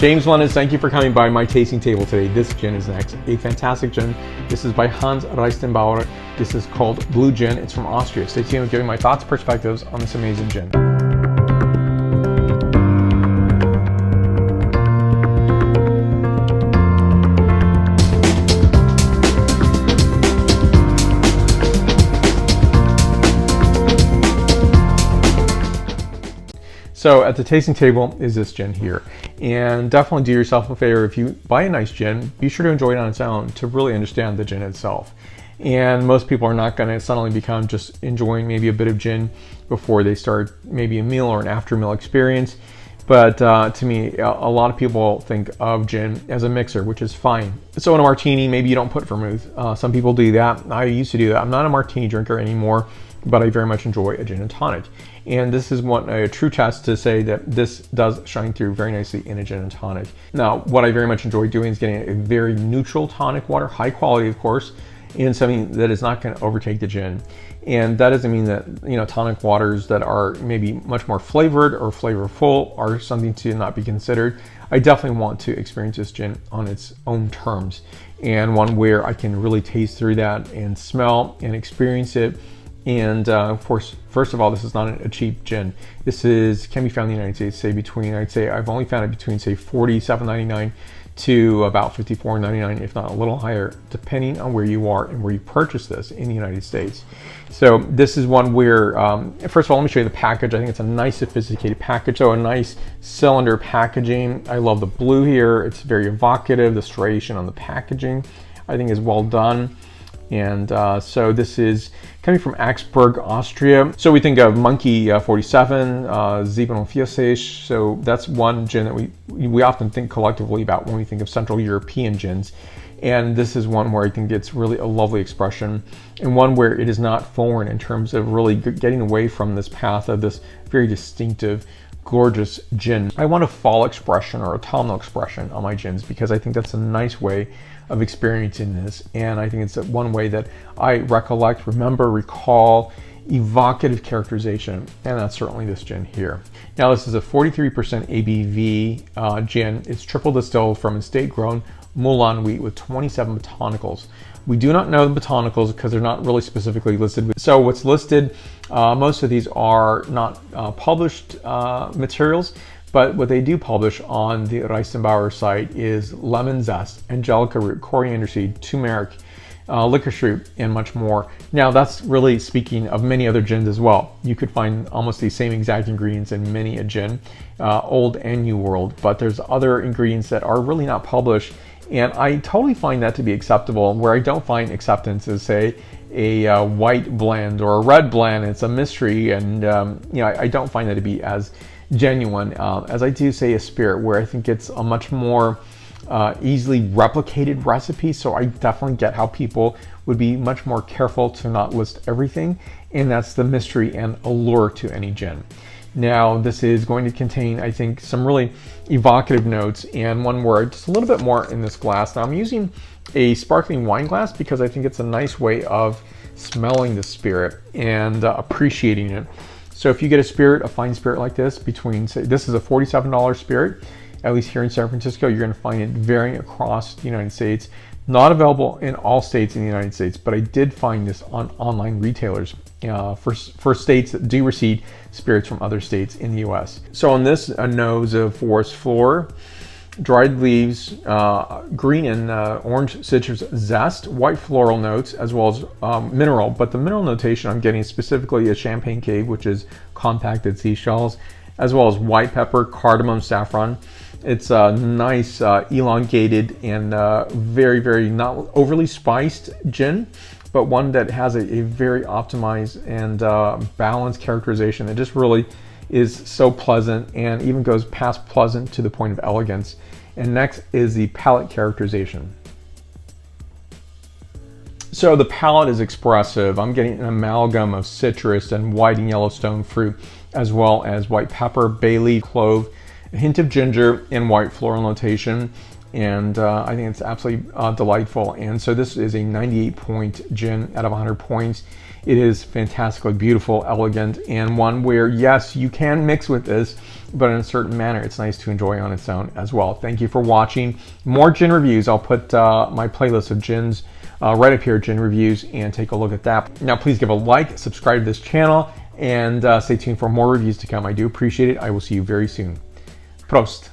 James Lennis, thank you for coming by my tasting table today. This gin is next, a fantastic gin. This is by Hans Reisetbauer. This is called Blue Gin. It's from Austria. Stay tuned with giving my thoughts and perspectives on this amazing gin. So at the tasting table is this gin here, and definitely do yourself a favor. If you buy a nice gin, be sure to enjoy it on its own to really understand the gin itself. And most people are not going to suddenly become just enjoying maybe a bit of gin before they start maybe a meal or an after meal experience. But to me, a lot of people think of gin as a mixer, which is fine. So in a martini, maybe you don't put vermouth. Some people do that. I used to do that. I'm not a martini drinker anymore, but I very much enjoy a gin and tonic. And this is a true test to say that this does shine through very nicely in a gin and tonic. Now, what I very much enjoy doing is getting a very neutral tonic water, high quality, of course, and something that is not going to overtake the gin. And that doesn't mean that, tonic waters that are maybe much more flavored or flavorful are something to not be considered. I definitely want to experience this gin on its own terms, and one where I can really taste through that and smell and experience it. And of course, first of all, this is not a cheap gin. This can be found in the United States, I've only found it between say $47.99 to about $54.99, if not a little higher, depending on where you are and where you purchase this in the United States. So this is one where, first of all, let me show you the package. I think it's a nice sophisticated package. So a nice cylinder packaging. I love the blue here. It's very evocative. The striation on the packaging, I think, is well done. And so this is coming from Augsburg, Austria. So we think of Monkey 47, 47. So that's one gin that we often think collectively about when we think of Central European gins. And this is one where I think it's really a lovely expression, and one where it is not foreign in terms of really getting away from this path of this very distinctive, gorgeous gin. I want a fall expression or autumnal expression on my gins because I think that's a nice way of experiencing this, and I think it's one way that I recall evocative characterization, and that's certainly this gin here. Now this is a 43% ABV gin. It's triple distilled from estate-grown Mulan wheat with 27 botanicals. We do not know the botanicals because they're not really specifically listed. So what's listed, most of these are not published materials, but what they do publish on the Reisetbauer site is lemon zest, angelica root, coriander seed, turmeric, licorice root, and much more. Now that's really speaking of many other gins as well. You could find almost the same exact ingredients in many a gin, old and new world, but there's other ingredients that are really not published, and I totally find that to be acceptable. Where I don't find acceptance is, say, a white blend or a red blend. It's a mystery, and I don't find that to be as genuine as I do, say, a spirit, where I think it's a much more easily replicated recipe. So I definitely get how people would be much more careful to not list everything, and that's the mystery and allure to any gin. Now this is going to contain, I think, some really evocative notes, and one word, just a little bit more in this glass. Now I'm using a sparkling wine glass because I think it's a nice way of smelling the spirit and appreciating it. So if you get a fine spirit like this, this is a $47 spirit, at least here in San Francisco. You're going to find it varying across the United States. Not available in all states in the United States, but I did find this on online retailers for states that do receive spirits from other states in the US. So on this, a nose of forest floor, dried leaves, green and orange citrus zest, white floral notes, as well as mineral. But the mineral notation I'm getting specifically is champagne cave, which is compacted seashells, as well as white pepper, cardamom, saffron. It's a nice elongated and very, very not overly spiced gin, but one that has a very optimized and balanced characterization that just really is so pleasant, and even goes past pleasant to the point of elegance. And next is the palate characterization. So the palate is expressive. I'm getting an amalgam of citrus and white and yellow stone fruit, as well as white pepper, bay leaf, clove, a hint of ginger, and white floral notation. And I think it's absolutely delightful. And so this is a 98 point gin out of 100 points. It is fantastically beautiful, elegant, and one where, yes, you can mix with this, but in a certain manner, it's nice to enjoy on its own as well. Thank you for watching. More gin reviews. I'll put my playlist of gins right up here, gin reviews, and take a look at that. Now, please give a like, subscribe to this channel, and stay tuned for more reviews to come. I do appreciate it. I will see you very soon. Prost.